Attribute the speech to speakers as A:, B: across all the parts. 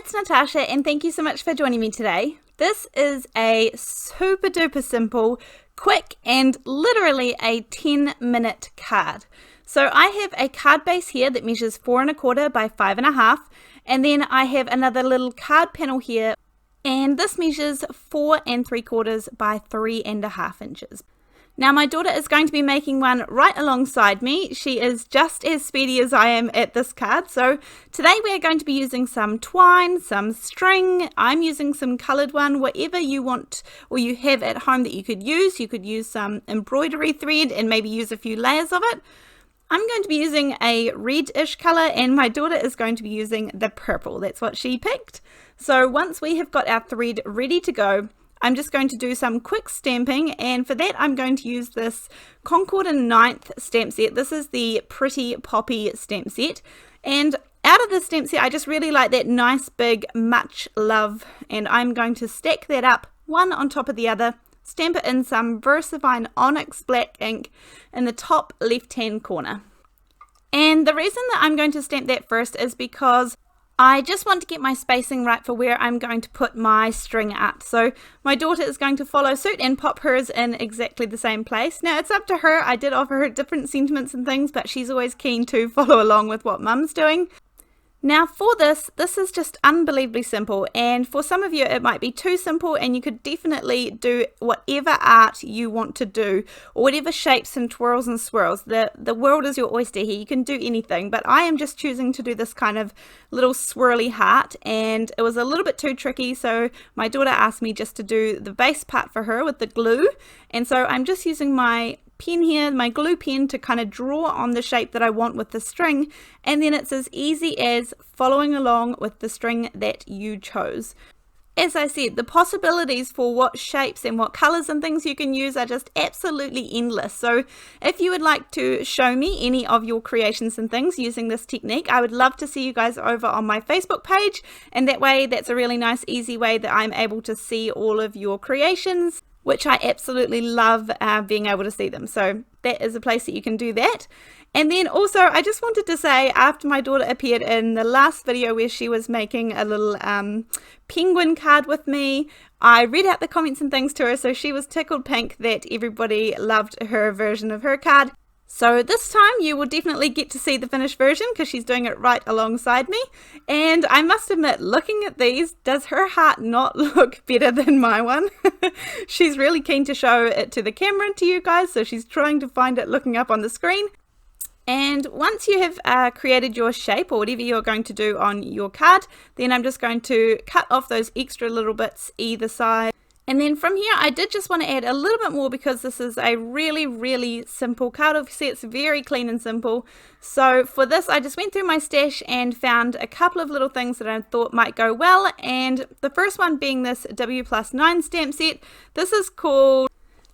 A: it's Natasha and thank you so much for joining me today. This is a super duper simple, quick and literally a 10-minute card. So I have a card base here that measures 4 1/4 by 5 1/2, and then I have another little card panel here, and this measures 4 3/4 by 3 1/2 inches. Now my daughter is going to be making one right alongside me. She is just as speedy as I am at this card. So today we are going to be using some twine, some string. I'm using some coloured one, whatever you want or you have at home that you could use. You could use some embroidery thread and maybe use a few layers of it. I'm going to be using a reddish colour and my daughter is going to be using the purple. That's what she picked. So once we have got our thread ready to go, I'm just going to do some quick stamping, and for that I'm going to use this Concord and 9th stamp set. This is the Pretty Poppy stamp set, and out of the stamp set I just really like that nice big much love, and I'm going to stack that up one on top of the other, stamp it in some VersaFine Onyx black ink in the top left hand corner. And the reason that I'm going to stamp that first is because I just want to get my spacing right for where I'm going to put my string at. So my daughter is going to follow suit and pop hers in exactly the same place. Now it's up to her. I did offer her different sentiments and things, but she's always keen to follow along with what mum's doing. Now for this is just unbelievably simple, and for some of you it might be too simple, and you could definitely do whatever art you want to do or whatever shapes and twirls and swirls. The world is your oyster here. You can do anything, but I am just choosing to do this kind of little swirly heart, and it was a little bit too tricky, so my daughter asked me just to do the base part for her with the glue, and so I'm just using my pen here, my glue pen, to kind of draw on the shape that I want with the string, and then it's as easy as following along with the string that you chose. As I said, the possibilities for what shapes and what colors and things you can use are just absolutely endless. So if you would like to show me any of your creations and things using this technique, I would love to see you guys over on my Facebook page, and that way that's a really nice easy way that I'm able to see all of your creations, which I absolutely love being able to see them. So that is a place that you can do that. And then also I just wanted to say, after my daughter appeared in the last video where she was making a little penguin card with me, I read out the comments and things to her, so she was tickled pink that everybody loved her version of her card. So this time you will definitely get to see the finished version because she's doing it right alongside me. And I must admit, looking at these, does her heart not look better than my one? She's really keen to show it to the camera and to you guys, so she's trying to find it looking up on the screen. And once you have created your shape or whatever you're going to do on your card, then I'm just going to cut off those extra little bits either side. And then from here, I did just want to add a little bit more because this is a really simple card. Obviously, it's very clean and simple. So for this, I just went through my stash and found a couple of little things that I thought might go well. And the first one being this W+9 stamp set. This is called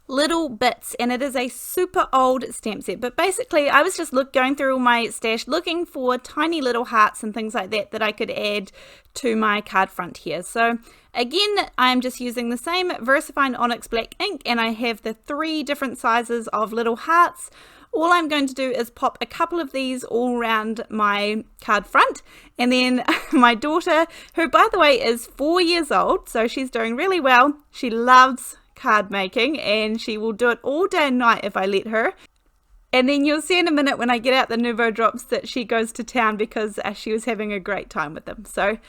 A: Little Bits, and it is a super old stamp set, but basically I was just going through all my stash looking for tiny little hearts and things like that I could add to my card front here. So again, I'm just using the same VersaFine Onyx black ink, and I have the 3 different sizes of little hearts. All I'm going to do is pop a couple of these all around my card front, and then my daughter, who by the way is 4 years old, so she's doing really well. She loves card making and she will do it all day and night if I let her. And then you'll see in a minute when I get out the Nuvo drops that she goes to town because she was having a great time with them. So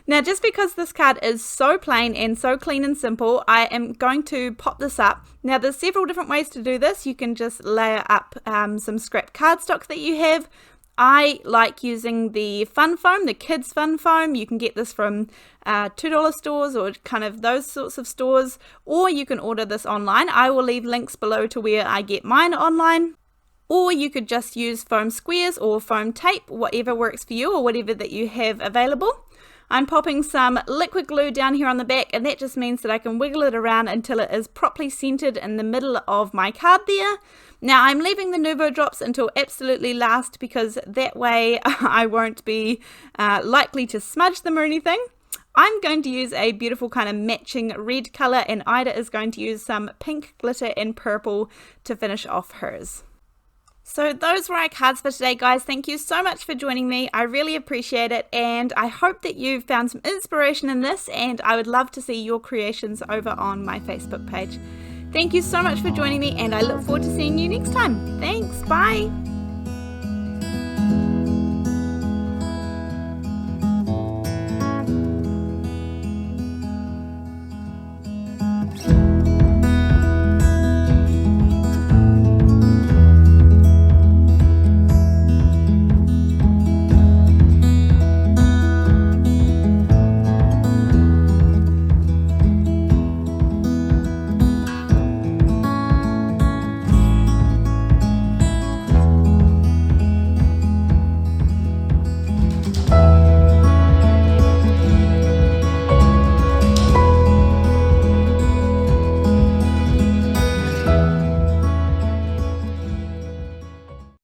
A: now, just because this card is so plain and so clean and simple, I am going to pop this up. Now there's several different ways to do this. You can just layer up some scrap cardstock that you have. I like using the fun foam, the kids fun foam. You can get this from $2 stores or kind of those sorts of stores, or you can order this online. I will leave links below to where I get mine online. Or you could just use foam squares or foam tape, whatever works for you or whatever that you have available. I'm popping some liquid glue down here on the back, and that just means that I can wiggle it around until it is properly centered in the middle of my card there. Now I'm leaving the Nuvo drops until absolutely last because that way I won't be likely to smudge them or anything. I'm going to use a beautiful kind of matching red color, and Ida is going to use some pink glitter and purple to finish off hers. So those were our cards for today, guys. Thank you so much for joining me. I really appreciate it, and I hope that you found some inspiration in this, and I would love to see your creations over on my Facebook page. Thank you so much for joining me, and I look forward to seeing you next time. Thanks, bye!